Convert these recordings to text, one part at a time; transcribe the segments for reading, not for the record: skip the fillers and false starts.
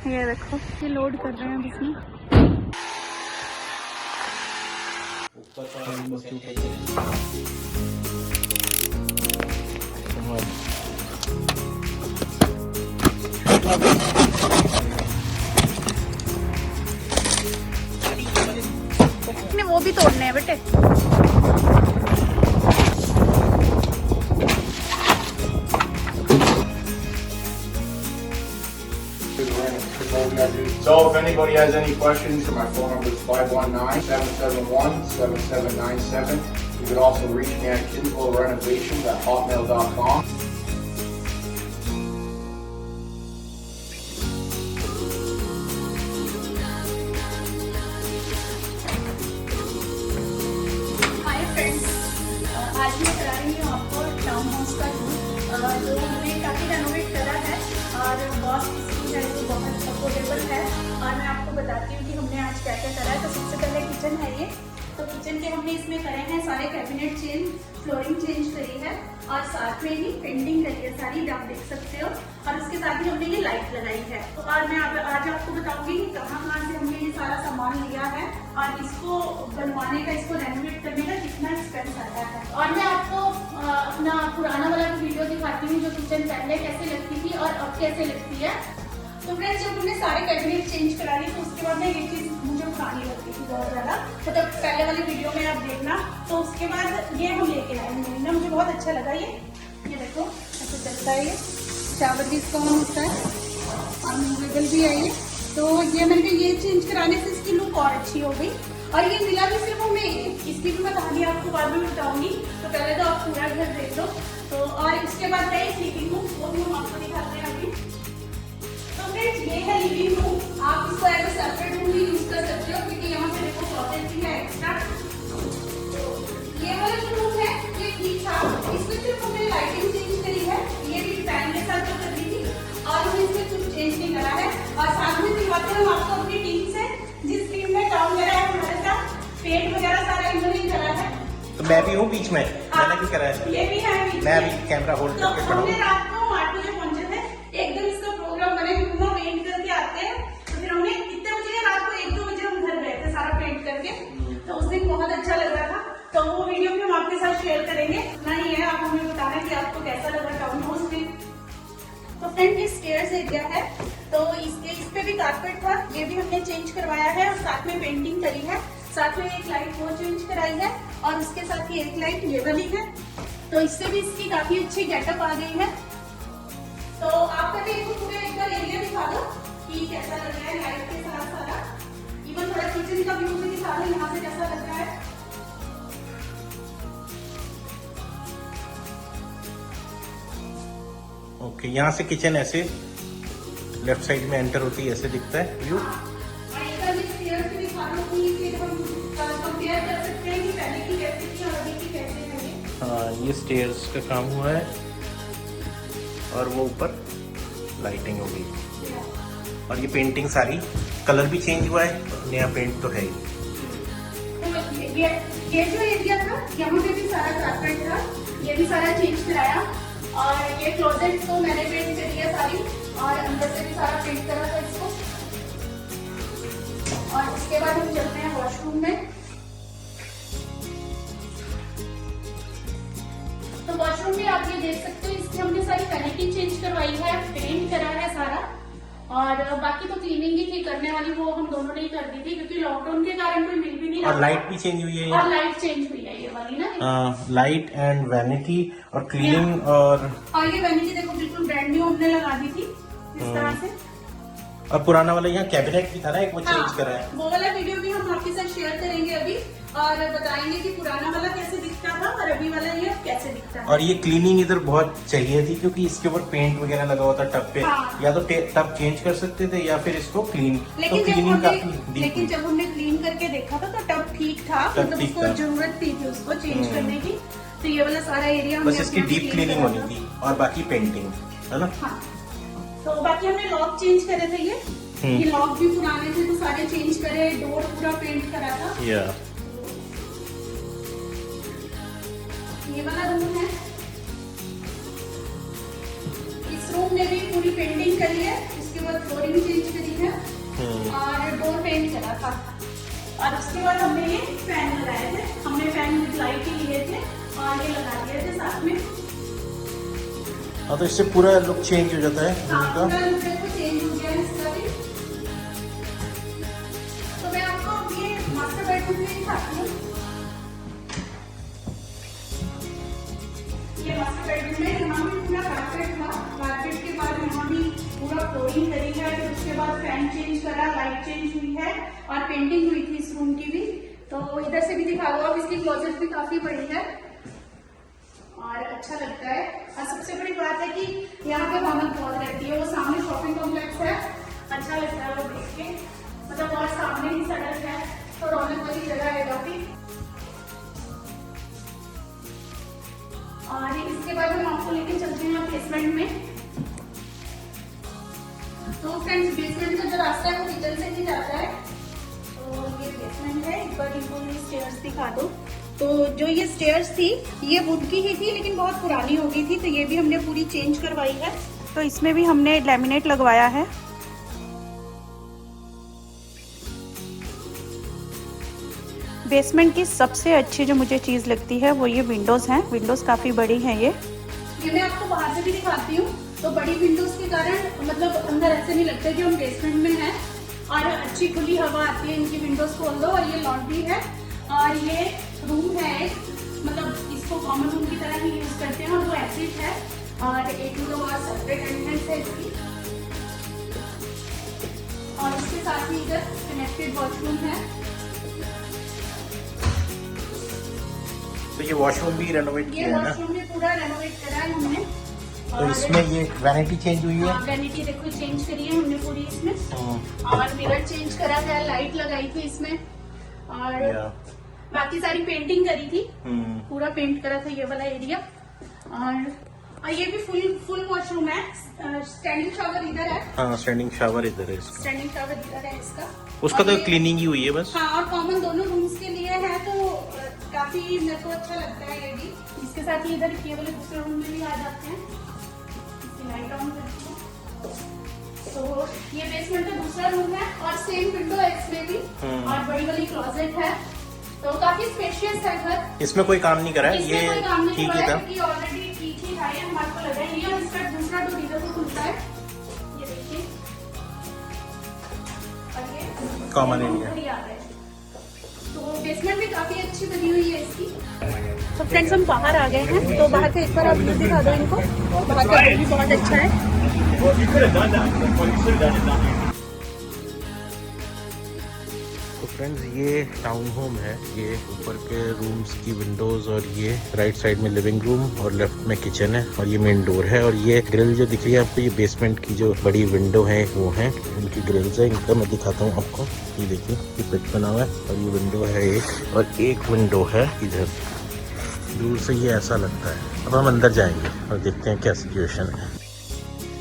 ये देखो ये लोड कर रहे हैं इसमें। वो भी तोड़ने हैं बेटे। So if anybody has any questions, my phone number is 519-771-7797. You can also reach me at kinfolrenovations@hotmail.com. Hi friends, आज मैं करा रही हूँ आपको टाउन हाउस का टूर जो हमने काफ़ी रेनोवेट करा है और कॉस्ट इसकी है जो बहुत अफोर्डेबल है। और मैं आपको बताती हूँ कि हमने आज क्या क्या करा है। तो सबसे पहले किचन है ये। तो किचन के हमने इसमें करे हैं सारे कैबिनेट चेंज, फ्लोरिंग चेंज करी है और साथ में ही पेंटिंग करी है सारी, आप देख सकते हो। और उसके साथ ही हमने ये लाइट लगाई है। तो और मैं आज आपको बताऊंगी कि कहाँ से हमने ये सारा सामान लिया है और इसको बनवाने का, इसको रेनोवेट करने का कितना एक्सपेंस आया है। और मैं आपको अपना पुराना वाला वीडियो दिखाती हूँ जो किचन पहले कैसे लगती थी और अब कैसे लगती है। तो फ्रेंड्स जब हमने सारे कैबिनेट चेंज करा ली तो उसके बाद में ये चीज़ मुझे पुरानी लगती थी बहुत ज़्यादा। मतलब पहले वाली वीडियो में आप देखना। तो उसके बाद ये हम लेके आए हैं, मुझे बहुत अच्छा लगा ये देखो ऐसे चलता है। ये चावल भी इसका ऑन होता है और मूवेबल भी है ये। तो ये मैंने ये चेंज कराने से इसकी लुक और अच्छी हो गई। और ये मिला भी सिर्फ हमें, इसकी भी मैं कहानी आपको बाद में बताऊंगी। तो पहले तो आप पूरा घर देख लो। तो और इसके बाद है स्लीपिंग रूम, वो भी हम आपको दिखाते हैं अभी। तो फ्रेंड्स ये है लिविंग रूम। आप इसको एज ए सेपरेट रूम भी यूज कर सकते हो क्योंकि यहाँ पे देखो क्लोजेट भी है एक्स्ट्रा। ये वाला जो रूम है ये ठीक था, इसमें सिर्फ हमने लाइटिंग चेंज करी है। ये भी फैन के साथ जो कर दी थी और हमने इसमें कुछ चेंज नहीं करा है। और साथ में दिखाते हैं हम आपको अपनी टीम से, जिस टीम ने काम करा है हमारे साथ, पेंट वगैरह सारा इन्होंने करा है। तो मैं भी हूँ बीच में, मैंने भी करा है। ये भी है बीच मैं में। अभी कैमरा होल्ड तो करके खड़ा हमने हूँ। रात को 8 बजे पहुंचे थे, एकदम इसका प्रोग्राम बने पूरा पेंट करके आते हैं। तो फिर हमने कितने बजे, रात को 1-2 बजे हम घर गए थे सारा पेंट करके। तो उस दिन बहुत अच्छा लग रहा था। तो वो वीडियो भी हम आपके साथ शेयर करेंगे। नहीं है, आप हमें बताना कि आपको कैसा लगा टाउन हाउस में। तो फ्रेंड ये स्टेयर्स एरिया है। तो इस पे भी कारपेट था, ये भी हमने चेंज करवाया है और साथ में पेंटिंग करी है। साथ में एक लाइट वो चेंज कराई है और उसके साथ ही एक लाइट ये वाली है। तो इससे भी इसकी काफी अच्छी गेटअप आ गई है। तो आपका भी पूरा एक बार एरिया दिखा दो कि कैसा लग रहा है लाइट के साथ सारा। इवन थोड़ा किचन का व्यू भी दिखा दो यहाँ से कैसा लग रहा है। ओके, यहाँ से किचन ऐसे लेफ्ट साइड में एंटर होती है, ऐसे दिखता है व्यू। हाँ, ये स्टेयर्स का काम हुआ है और वो ऊपर लाइटिंग हो गई और ये पेंटिंग सारी, कलर भी चेंज हुआ है, नया पेंट तो है ही। ये जो एरिया था यहाँ पे भी सारा कारपेट था, ये भी सारा चेंज कराया। और ये क्लोजेट तो मैंने पेंट कर दिया सारी और अंदर से भी सारा पेंट करा था इसको। और उसके बाद हम चलते हैं वॉशरूम में। तो वॉशरूम में आप ये देख सकते हो, इसकी हमने सारी वैनिटी चेंज करवाई है, पेंट करा है सारा। और बाकी तो क्लीनिंग ही थी करने वाली, वो हम दोनों ने ही कर दी थी क्योंकि लॉकडाउन के कारण कोई मिल भी नहीं रहा। और लाइट भी चेंज हुई है, और लाइट चेंज हुई है ये वाली ना। लाइट एंड वैनिटी और क्लीनिंग। और ये वैनिटी देखो बिल्कुल ब्रांड न्यू हमने लगा दी थी इस तरह से। और पुराना वाला यहाँ कैबिनेट भी था ना एक, वो चेंज करा है। वो वाला वीडियो भी हम आपके साथ शेयर करेंगे अभी और बताएंगे कि पुराना वाला कैसे दिखता था और अभी वाला ये कैसे दिखता है। और ये क्लीनिंग इधर बहुत चाहिए थी क्योंकि इसके ऊपर पेंट वगैरह लगा हुआ था टब पे। हाँ। या तो टब चेंज कर सकते थे या फिर इसको क्लीन। लेकिन तो क्लीनिंग काफी लेकिन जब हमने क्लीन करके देखा था तो टब ठीक था, मतलब उसको जरूरत थी उसको चेंज करने की। तो ये वाला सारा एरिया बस इसकी डीप क्लीनिंग होनी थी और बाकी पेंटिंग है ना। हाँ। तो बाकी हमने लॉक चेंज करे थे, ये लॉक भी पुराने थे तो सारे चेंज करे, डोर पूरा पेंट करा था। ये वाला रूम है, इस रूम में भी पूरी पेंटिंग करी है। इसके उसके बाद फ्लोरिंग चेंज करी है और डोर पेंट करा था। और उसके बाद हमने ये फैन लगाए थे, हमने फैन विद लाइट ही लिए थे और ये लगा दिए थे साथ में। हाँ, तो इससे पूरा लुक चेंज हो जाता है रूम का। पूरा लुक चेंज हो गया इसका भी। तो मैं आपको ये मास्टर बेडरूम में दिखाती हूँ। ये मास्टर बेडरूम में यहाँ भी पूरा कारपेट था, कारपेट के बाद यहाँ भी पूरा फ्लोरिंग करी है, फिर उसके बाद फैन चेंज करा, लाइट चेंज हुई है और पेंटिंग हुई थी इस रूम की भी। तो इधर से भी दिखा दो आप, इसकी क्लोजेट भी काफी बड़ी है और अच्छा लगता है। और सबसे बड़ी बात है कि यहाँ पे रौनक बहुत रहती है, वो सामने शॉपिंग कॉम्प्लेक्स है, अच्छा लगता है वो देख के, मतलब और सामने ही सड़क है तो रौनक वाली जगह है काफी। और इसके बाद हम आपको लेके चलते हैं बेसमेंट में। तो फ्रेंड्स, बेसमेंट का जो रास्ता है वो किचन से ही जाता है। तो ये बेसमेंट है, एक बार इनको ये स्टेयर्स दिखा दो। तो जो ये स्टेयर्स थी ये वुड की ही थी, लेकिन बहुत पुरानी हो गई थी, तो ये भी हमने पूरी चेंज करवाई है। तो इसमें भी हमने लैमिनेट लगवाया है। बेसमेंट की सबसे अच्छी जो मुझे चीज़ लगती है वो ये विंडोज़ हैं। विंडोज़ काफ़ी बड़ी हैं ये मैं आपको बाहर से भी दिखाती हूँ। तो बड़ी विंडोज़ के कारण मतलब अंदर ऐसे नहीं लगता कि हम बेसमेंट में हैं और अच्छी खुली हवा आती है। इनकी विंडोज़ खोल दो और ये लॉन्ड्री है और ये रूम है एक, मतलब इसको कॉमन रूम की तरह ही यूज़ करते हैं और वो एसिड है और एक मतलब और सेपरेट एंट्रेंस है इसकी। और इसके साथ ही इधर कनेक्टेड वॉशरूम है। तो ये वॉशरूम भी रेनोवेट किया है ना? वॉशरूम भी पूरा रेनोवेट करा है हमने। तो इसमें ये वैनिटी चेंज हुई है? वैनिटी देखो चेंज करी है हमने पूरी इसमें और मिरर चेंज करा है, लाइट लगाई थी इसमें और बाकी सारी पेंटिंग करी थी। पूरा पेंट करा था ये वाला एरिया। और ये भी फुल वॉशरूम है। स्टैंडिंग शावर इधर है। हाँ, स्टैंडिंग शावर इधर है इसका। स्टैंडिंग शावर इधर है इसका। उसका तो क्लीनिंग ही हुई है बस। हाँ, और कॉमन दोनों रूम्स के लिए है तो काफी मेरे को अच्छा लगता है ये भी। इसके साथ ही इधर ये वाले दूसरे रूम में भी आ जाते हैं। इसकी लाइट ऑन करती हूँ। तो ये बेसमेंट का दूसरा रूम है और सेम विंडो है इसमें भी और बड़ी वाली क्लोजेट है। तो काफी स्पेशियस है घर। इसमें कोई काम नहीं करा है, ये ठीक ही था। ऑलरेडी ठीक ही था, हमारे को लगा ये। और इसका दूसरा डोर इधर से खुलता है, ये देखिए। और ये कॉमन एरिया। तो बेसमेंट भी काफी अच्छी बनी हुई है इसकी। तो फ्रेंड्स, हम बाहर आ गए हैं। तो बाहर का एक बार आप व्यू दिखा दो इनको। बाहर का व्यू भी बहुत अच्छा है। तो फ्रेंड्स, ये टाउन होम है। ये ऊपर के रूम्स की विंडोज और ये राइट साइड में लिविंग रूम और लेफ्ट में किचन है और ये मेन डोर है। और ये ग्रिल जो दिख रही है आपको, ये बेसमेंट की जो बड़ी विंडो है वो है, इनकी ग्रिल्स है। इनका मैं दिखाता हूँ आपको। ये देखिए, ये पिट बना हुआ है और ये विंडो है एक, और एक विंडो है इधर। दूर से ये ऐसा लगता है। अब हम अंदर जाएंगे और देखते हैं क्या सिचुएशन है।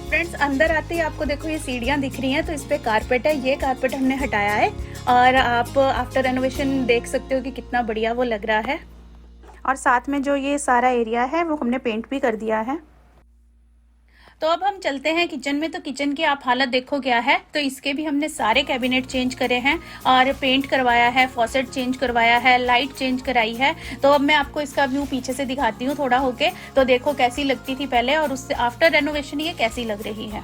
फ्रेंड्स, अंदर आते ही आपको देखो ये सीढ़ियाँ दिख रही हैं, तो इस पे कारपेट है। ये कारपेट हमने हटाया है और आप आफ्टर रेनोवेशन देख सकते हो कि कितना बढ़िया वो लग रहा है। और साथ में जो ये सारा एरिया है वो हमने पेंट भी कर दिया है। तो अब हम चलते हैं किचन में। तो किचन की आप हालत देखो क्या है। तो इसके भी हमने सारे कैबिनेट चेंज करे हैं और पेंट करवाया है, फॉसेट चेंज करवाया है, लाइट चेंज कराई है। तो अब मैं आपको इसका व्यू पीछे से दिखाती हूँ थोड़ा होके। तो देखो कैसी लगती थी पहले और उससे आफ्टर रेनोवेशन ये कैसी लग रही है।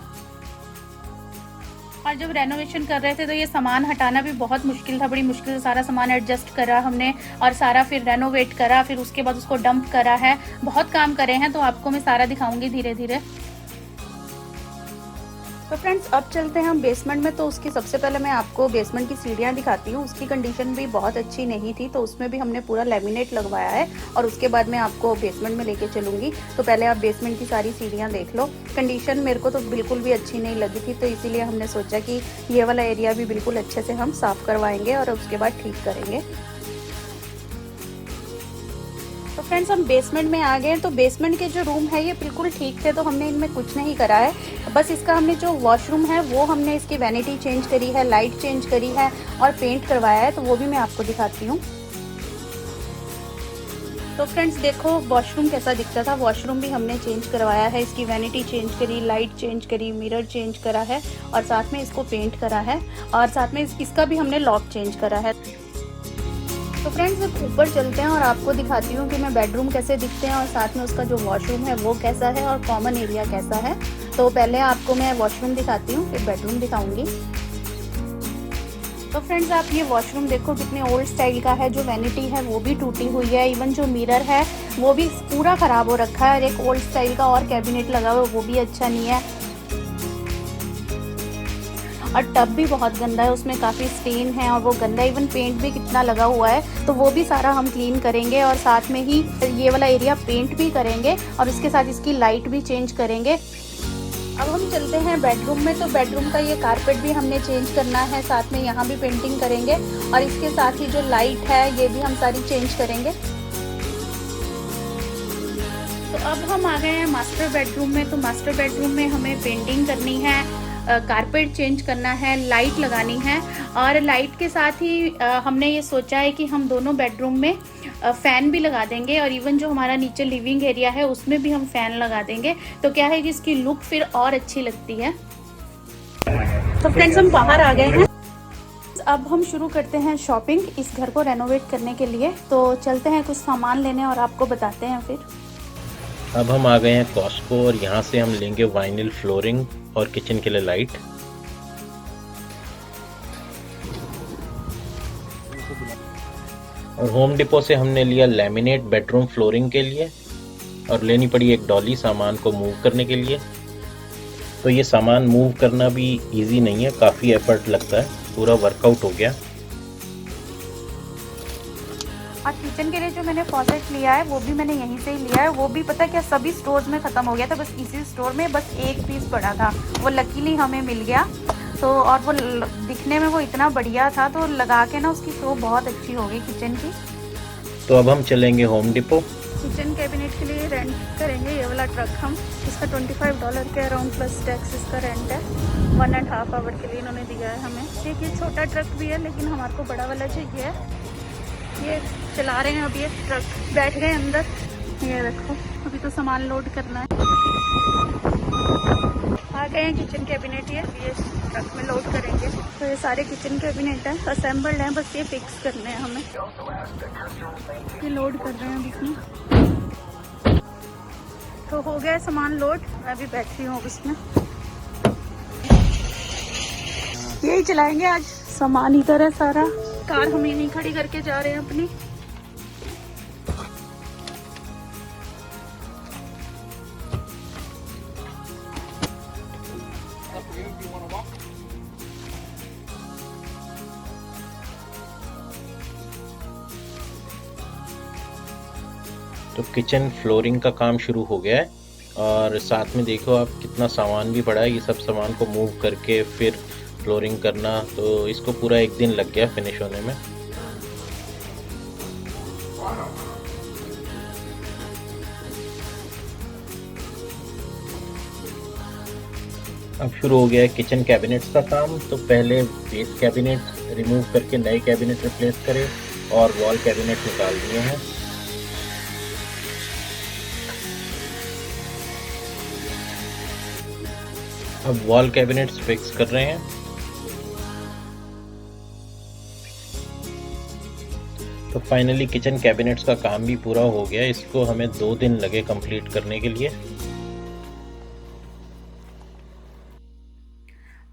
और जब रेनोवेशन कर रहे थे तो ये सामान हटाना भी बहुत मुश्किल था। बड़ी मुश्किल से सारा सामान एडजस्ट करा हमने और सारा फिर रेनोवेट करा, फिर उसके बाद उसको डंप करा है। बहुत काम करे हैं, तो आपको मैं सारा दिखाऊंगी धीरे धीरे। तो फ्रेंड्स, अब चलते हैं हम बेसमेंट में। तो उसकी सबसे पहले मैं आपको बेसमेंट की सीढ़ियाँ दिखाती हूँ। उसकी कंडीशन भी बहुत अच्छी नहीं थी, तो उसमें भी हमने पूरा लैमिनेट लगवाया है और उसके बाद मैं आपको बेसमेंट में लेके चलूँगी। तो पहले आप बेसमेंट की सारी सीढ़ियाँ देख लो। कंडीशन मेरे को तो बिल्कुल भी अच्छी नहीं लगी थी, तो इसीलिए हमने सोचा कि ये वाला एरिया भी बिल्कुल अच्छे से हम साफ़ करवाएंगे और उसके बाद ठीक करेंगे। तो फ्रेंड्स, हम बेसमेंट में आ गए हैं। तो बेसमेंट के जो रूम है ये बिल्कुल ठीक थे, तो हमने इनमें कुछ नहीं करा है। बस इसका हमने जो वॉशरूम है वो हमने इसकी वैनिटी चेंज करी है, लाइट चेंज करी है और पेंट करवाया है। तो वो भी मैं आपको दिखाती हूँ। तो फ्रेंड्स देखो वॉशरूम कैसा दिखता था, वॉशरूम भी हमने चेंज करवाया है, इसकी वैनिटी चेंज करी, लाइट चेंज करी, मिरर चेंज करा है और साथ में इसको पेंट करा है और साथ में इसका भी हमने लॉक चेंज करा है। तो फ्रेंड्स अब ऊपर चलते हैं और आपको दिखाती हूँ कि मैं बेडरूम कैसे दिखते हैं और साथ में उसका जो वॉशरूम है वो कैसा है और कॉमन एरिया कैसा है। तो पहले आपको मैं वॉशरूम दिखाती हूँ फिर बेडरूम दिखाऊंगी। तो फ्रेंड्स आप ये वॉशरूम देखो कितने ओल्ड स्टाइल का है, जो वैनिटी है वो भी टूटी हुई है, इवन जो मिरर है वो भी पूरा ख़राब हो रखा है और एक ओल्ड स्टाइल का और कैबिनेट लगा हुआ है वो भी अच्छा नहीं है और टब भी बहुत गंदा है, उसमें काफ़ी स्टेन है और वो गंदा, इवन पेंट भी कितना लगा हुआ है। तो वो भी सारा हम क्लीन करेंगे और साथ में ही ये वाला एरिया पेंट भी करेंगे और इसके साथ इसकी लाइट भी चेंज करेंगे। अब हम चलते हैं बेडरूम में। तो बेडरूम का ये कारपेट भी हमने चेंज करना है, साथ में यहाँ भी पेंटिंग करेंगे और इसके साथ ही जो लाइट है ये भी हम सारी चेंज करेंगे। तो अब हम आ गए हैं मास्टर बेडरूम में। तो मास्टर बेडरूम में हमें पेंटिंग करनी है, कारपेट चेंज करना है, लाइट लगानी है और लाइट के साथ ही हमने ये सोचा है कि हम दोनों बेडरूम में फ़ैन भी लगा देंगे और इवन जो हमारा नीचे लिविंग एरिया है उसमें भी हम फ़ैन लगा देंगे। तो क्या है कि इसकी लुक फिर और अच्छी लगती है। तो फ्रेंड्स हम बाहर आ गए हैं, अब हम शुरू करते हैं शॉपिंग इस घर को रेनोवेट करने के लिए। तो चलते हैं कुछ सामान लेने और आपको बताते हैं फिर। अब हम आ गए हैं कॉस्को और यहाँ से हम लेंगे वाइनिल फ्लोरिंग और किचन के लिए लाइट। और होम डिपो से हमने लिया लैमिनेट बेडरूम फ्लोरिंग के लिए और लेनी पड़ी एक डॉली सामान को मूव करने के लिए। तो ये सामान मूव करना भी इजी नहीं है, काफ़ी एफर्ट लगता है, पूरा वर्कआउट हो गया। और किचन के लिए जो मैंने फॉसेट लिया है वो भी मैंने यहीं से ही लिया है, वो भी पता क्या सभी स्टोर्स में ख़त्म हो गया था, बस इसी स्टोर में बस एक पीस पड़ा था, वो लकीली हमें मिल गया। तो और वो दिखने में वो इतना बढ़िया था तो लगा के ना उसकी शो बहुत अच्छी हो गई किचन की। तो अब हम चलेंगे होम डिपो। किचन कैबिनेट के लिए रेंट करेंगे ये वाला ट्रक हम, इसका $25 के अराउंड प्लस टैक्स इसका रेंट है। 1.5 आवर के लिए इन्होंने दिया है हमें। देखिए छोटा ट्रक भी है लेकिन हमारे को बड़ा वाला चाहिए है। ये चला रहे हैं, अब ये ट्रक बैठ गए अंदर, ये देखो अभी तो सामान लोड करना है। आ गए हैं किचन कैबिनेट, ये ट्रक में लोड करेंगे। तो ये सारे किचन कैबिनेट हैं, असेंबल्ड हैं, बस ये फिक्स करने हैं हमें। ये लोड कर रहे हैं इसमें। तो हो गया सामान लोड, मैं भी बैठी हूँ इसमें। यही चलाएंगे आज, सामान इधर है सारा, कार हम यहीं खड़ी करके जा रहे हैं अपनी। तो किचन फ्लोरिंग का काम शुरू हो गया है और साथ में देखो आप कितना सामान भी पड़ा है, ये सब सामान को मूव करके फिर फ्लोरिंग करना, तो इसको पूरा एक दिन लग गया फिनिश होने में। अब शुरू हो गया है किचन कैबिनेट्स का काम। तो पहले बेस कैबिनेट रिमूव करके नए कैबिनेट रिप्लेस करें और वॉल कैबिनेट निकाल दिए हैं। अब वॉल कैबिनेट्स फिक्स कर रहे हैं। तो फाइनली किचन कैबिनेट्स का काम भी पूरा हो गया, इसको हमें 2 दिन लगे कंप्लीट करने के लिए।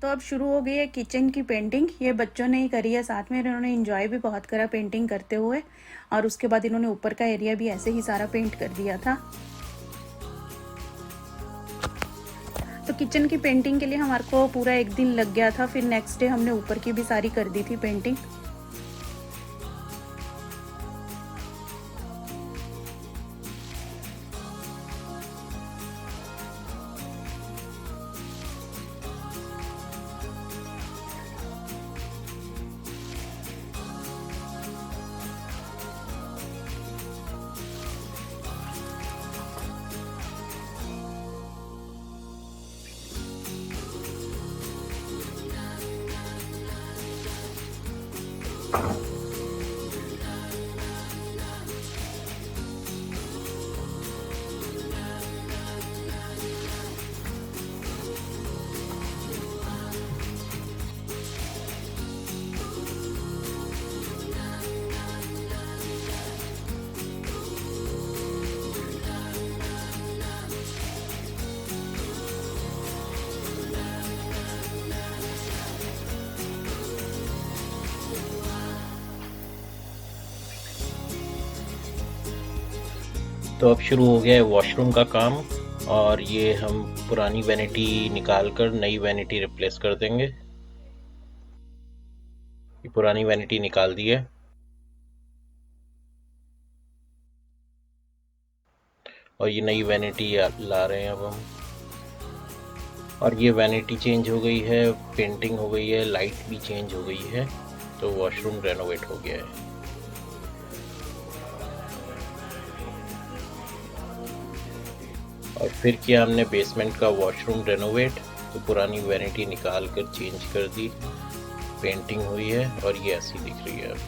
तो अब शुरू हो गई है किचन की पेंटिंग, ये बच्चों ने ही करी है, साथ में इन्होंने एंजॉय भी बहुत करा पेंटिंग करते हुए और उसके बाद इन्होंने ऊपर का एरिया भी ऐसे ही सारा पेंट कर दिया था। तो किचन की पेंटिंग के लिए हमारे को पूरा एक दिन लग गया था, फिर नेक्स्ट डे हमने ऊपर की भी सारी कर दी थी पेंटिंग। तो अब शुरू हो गया है वॉशरूम का काम, और ये हम पुरानी वैनिटी निकाल कर नई वैनिटी रिप्लेस कर देंगे। ये पुरानी वैनिटी निकाल दी है और ये नई वैनिटी ला रहे हैं अब हम। और ये वैनिटी चेंज हो गई है, पेंटिंग हो गई है, लाइट भी चेंज हो गई है, तो वॉशरूम रेनोवेट हो गया है। और फिर किया हमने बेसमेंट का वॉशरूम रेनोवेट, तो पुरानी वैनिटी निकाल कर चेंज कर दी, पेंटिंग हुई है और ये ऐसी दिख रही है अब।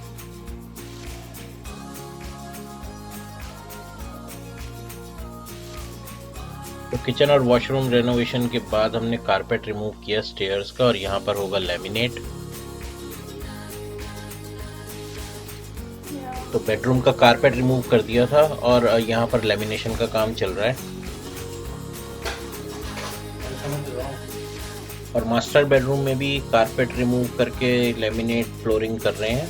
तो किचन और वॉशरूम रेनोवेशन के बाद हमने कारपेट रिमूव किया स्टेयर्स का, और यहाँ पर होगा लैमिनेट। तो बेडरूम का कारपेट रिमूव कर दिया था और यहाँ पर लेमिनेशन का काम चल रहा है। और मास्टर बेडरूम में भी कारपेट रिमूव करके लेमिनेट फ्लोरिंग कर रहे हैं।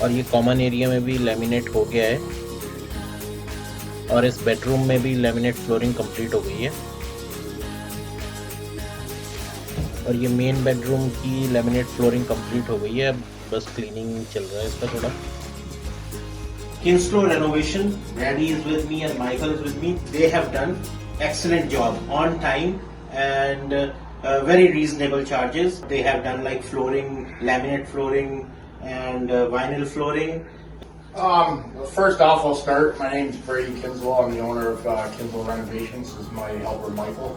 और ये कॉमन एरिया में भी लेमिनेट हो गया है, और इस बेडरूम में भी लेमिनेट फ्लोरिंग कंप्लीट हो गई है। और ये मेन बेडरूम की लेमिनेट फ्लोरिंग कंप्लीट हो गई है, अब बस क्लीनिंग चल रहा है इसका थोड़ा। Kinslow Renovation, Randy is with me and Michael is with me. They have done excellent job on time and very reasonable charges. They have done like flooring, laminate flooring and vinyl flooring. First off, I'll start. My name's Brady Kinslow. I'm the owner of Kinslow Renovations. This is my helper, Michael.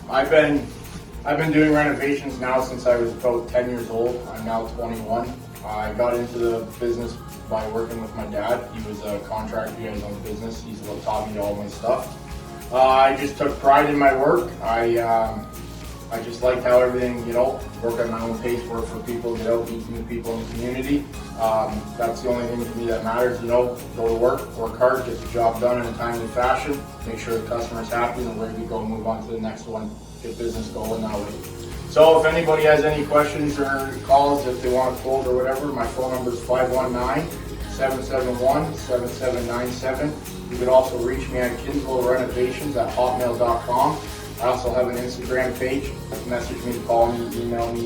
I've been doing renovations now since I was about 10 years old. I'm now 21. I got into the business by working with my dad. He was a contractor, he had his own business. He's what taught me all my stuff. I just took pride in my work. I just liked how everything, work at my own pace, work for people, get out, meet new people in the community. That's the only thing to me that matters, go to work hard, get the job done in a timely fashion, make sure the customer's happy, and away we go, move on to the next one, get business going that way. So if anybody has any questions or calls, if they want a quote or whatever, my phone number is 519-771-7797. You can also reach me at kinslowrenovations@hotmail.com. I also have an Instagram page. Message me, call me, email me,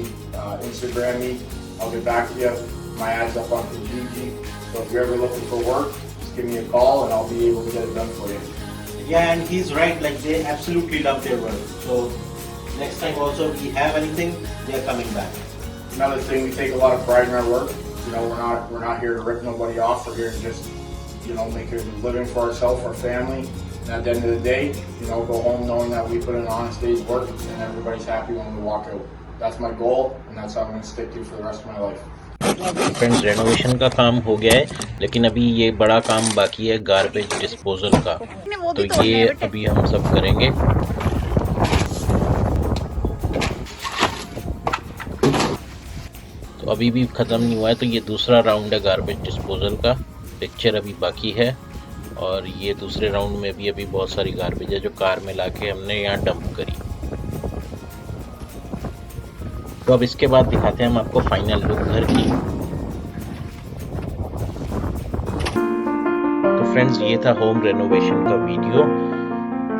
Instagram me. I'll get back to you. My ad's up on Kijiji. So if you're ever looking for work, just give me a call and I'll be able to get it done for you. Yeah, and he's right. Like they absolutely love their work. So next time also if we have anything, they are coming back. Another thing, we take a lot of pride in our work. We're not here to rip nobody off. We're here to just, make a living for ourselves, our family. And at the end of the day, go home knowing that we put in an honest day's work and everybody's happy when we walk out. That's my goal and that's how I'm going to stick to for the rest of my life. Friends, renovation का काम हो गया है, लेकिन अभी ये बड़ा काम बाकी है गार्बेज डिस्पोजल का। तो ये अभी हम सब करेंगे। तो अभी भी ख़त्म नहीं हुआ है, तो ये दूसरा राउंड है गार्बेज डिस्पोजल का। पिक्चर अभी बाकी है और ये दूसरे राउंड में भी अभी बहुत सारी गार्बेज है जो कार में लाके हमने यहाँ डंप करी। तो अब इसके बाद दिखाते हैं हम आपको फाइनल लुक घर की। तो फ्रेंड्स, ये था होम रेनोवेशन का वीडियो,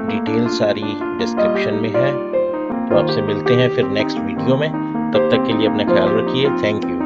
डिटेल सारी डिस्क्रिप्शन में है। तो आपसे मिलते हैं फिर नेक्स्ट वीडियो में, तब तक के लिए अपना ख्याल रखिए। Thank you.